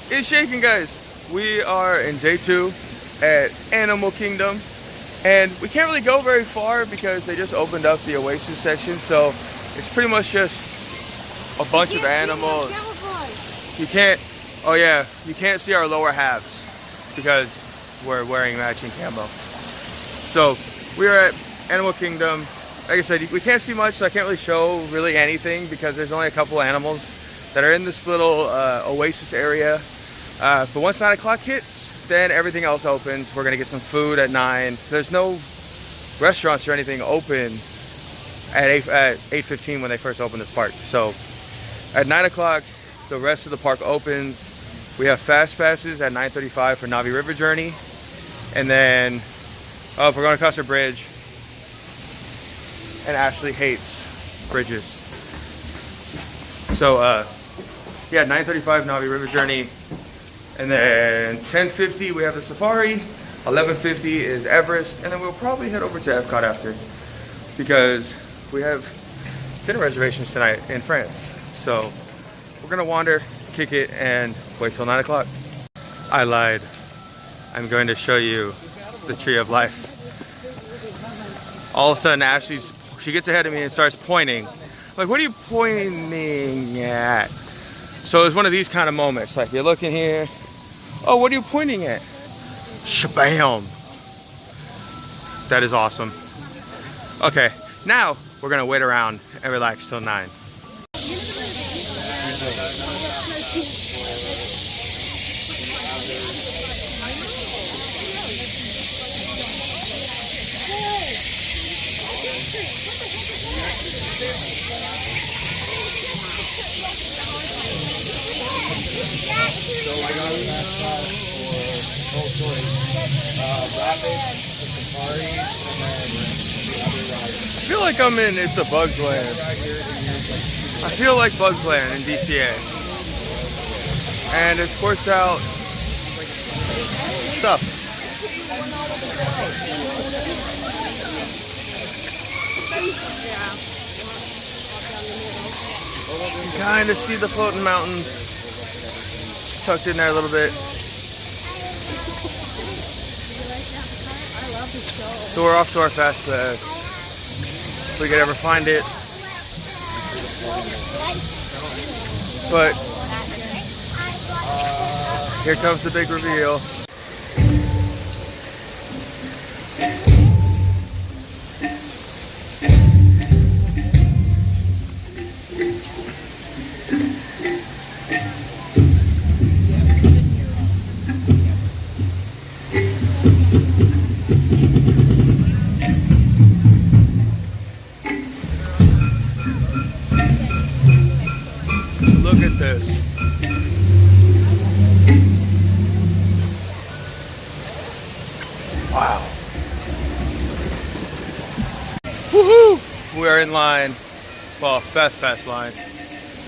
It's shaking, guys. We are in day 2 at Animal Kingdom, and we can't really go very far because they just opened up the Oasis section, so it's pretty much just a bunch of animals. You can't, oh yeah, you can't see our lower halves because we're wearing matching camo. So we are at Animal Kingdom. Like I said, we can't see much, so I can't really show really anything because there's only a couple animals that are in this little Oasis area. But once 9 o'clock hits, then everything else opens. We're gonna get some food at 9. There's no restaurants or anything open at 8:15 when they first open this park. So at 9 o'clock, the rest of the park opens. We have fast passes at 9:35 for Navi River Journey. And then, oh, we're going across a bridge. And Ashley hates bridges. So, yeah, 9:35 Navi River Journey. And then 10:50 we have the safari. 11:50 is Everest. And then we'll probably head over to Epcot after. Because we have dinner reservations tonight in France. So we're gonna wander, kick it, and wait till 9 o'clock. I lied. I'm going to show you the Tree of Life. All of a sudden, she gets ahead of me and starts pointing. I'm like, what are you pointing at? So it's one of these kind of moments. Like, you're looking here. Oh, what are you pointing at? Shabam! That is awesome. Okay, now we're gonna wait around and relax till 9. I feel like I'm in It's a Bug's Land. I feel like Bug's Land in DCA. And it's coursed out stuff. You can kind of see the floating mountains tucked in there a little bit. So we're off to our fast pass. If we could ever find it. But here comes the big reveal. Look at this. Wow. Woohoo! We are in line. Well, fast pass line.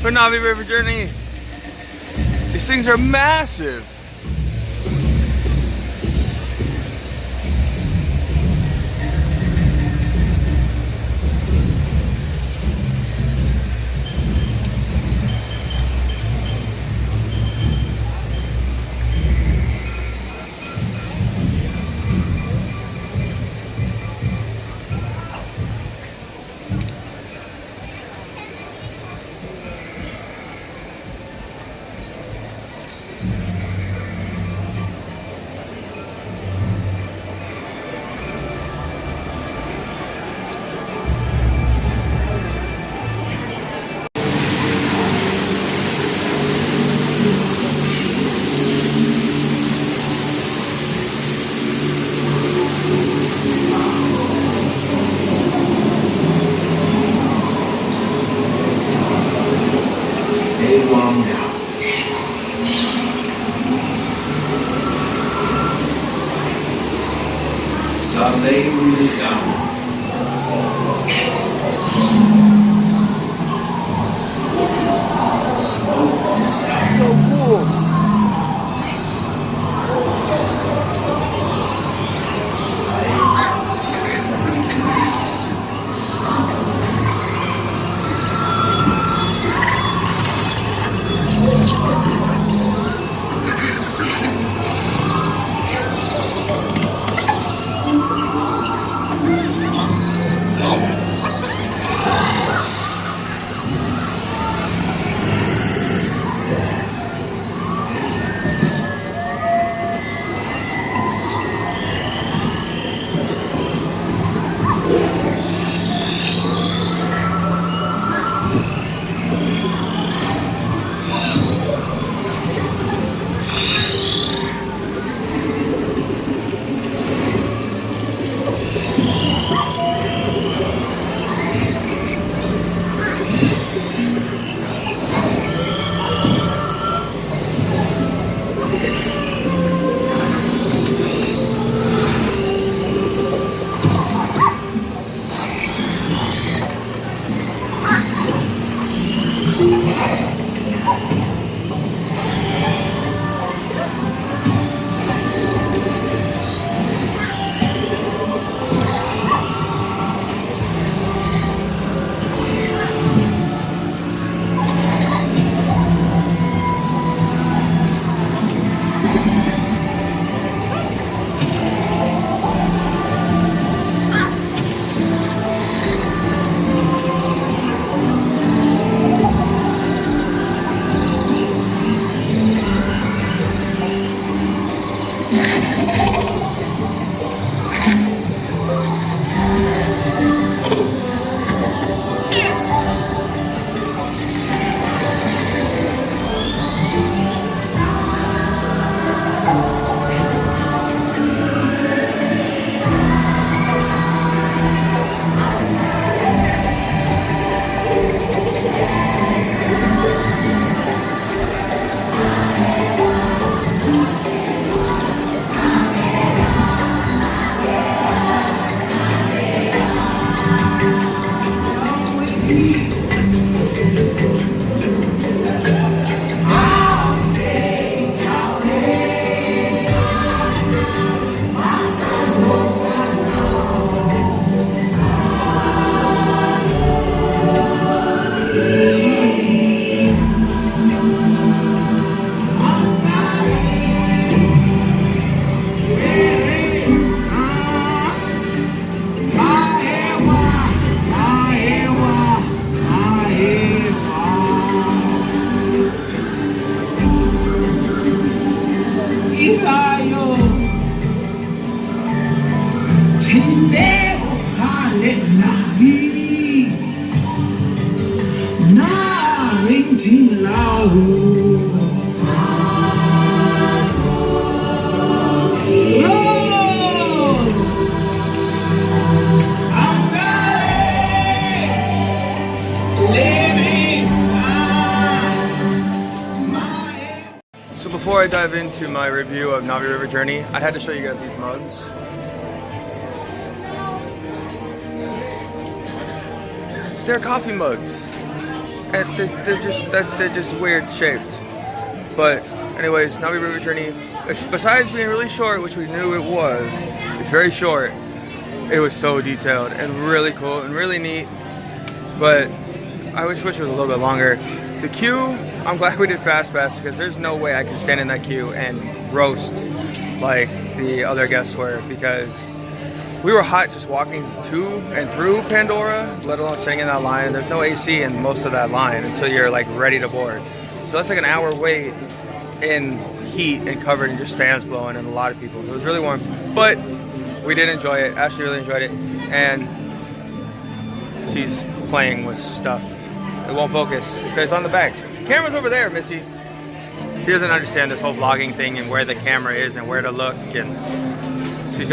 For Navi River Journey. These things are massive. Sunday through the sun. Smoke on the south. So cool. So before I dive into my review of Navi River Journey, I had to show you guys these mugs. They're coffee mugs, and they're just weird shaped. But anyways, Navi River Journey, besides being really short, which we knew it was, it's very short. It was so detailed and really cool and really neat. But I wish it was a little bit longer. The queue, I'm glad we did Fast Pass because there's no way I could stand in that queue and roast like the other guests were, because we were hot just walking to and through Pandora, let alone staying in that line. There's no AC in most of that line until you're like ready to board. So that's like an hour wait in heat and covered in just fans blowing and a lot of people. It was really warm, but we did enjoy it. Ashley really enjoyed it, and she's playing with stuff. It won't focus because it's on the back. Camera's over there, Missy. She doesn't understand this whole vlogging thing and where the camera is and where to look, and she's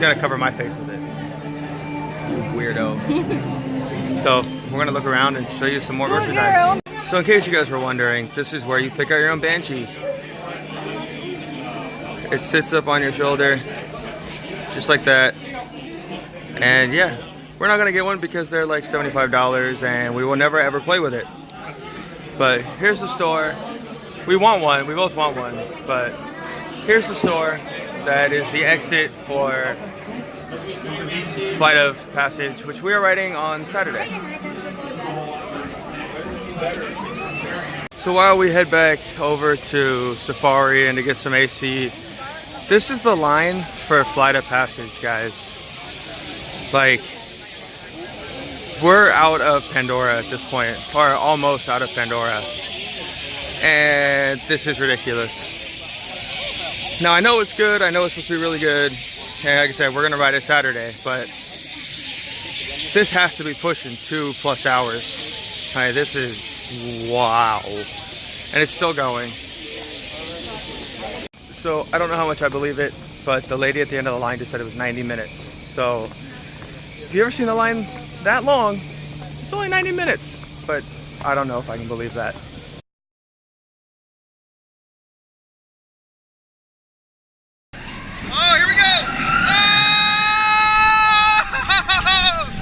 gonna cover my face with it. You weirdo. So we're gonna look around and show you some more merchandise. So in case you guys were wondering, this is where you pick out your own Banshee. It sits up on your shoulder, just like that. And yeah, we're not gonna get one because they're like $75 and we will never ever play with it. But here's the store. We want one, we both want one, but here's the store. That is the exit for Flight of Passage, which we are riding on Saturday. So while we head back over to Safari and to get some AC, this is the line for Flight of Passage, guys. Like, we're out of Pandora at this point, or almost out of Pandora. And this is ridiculous. Now I know it's good, I know it's supposed to be really good. And like I said, we're gonna ride it Saturday, but this has to be pushing 2+ hours. All right, this is wow. And it's still going. So I don't know how much I believe it, but the lady at the end of the line just said it was 90 minutes. So if you ever seen a line that long, it's only 90 minutes. But I don't know if I can believe that.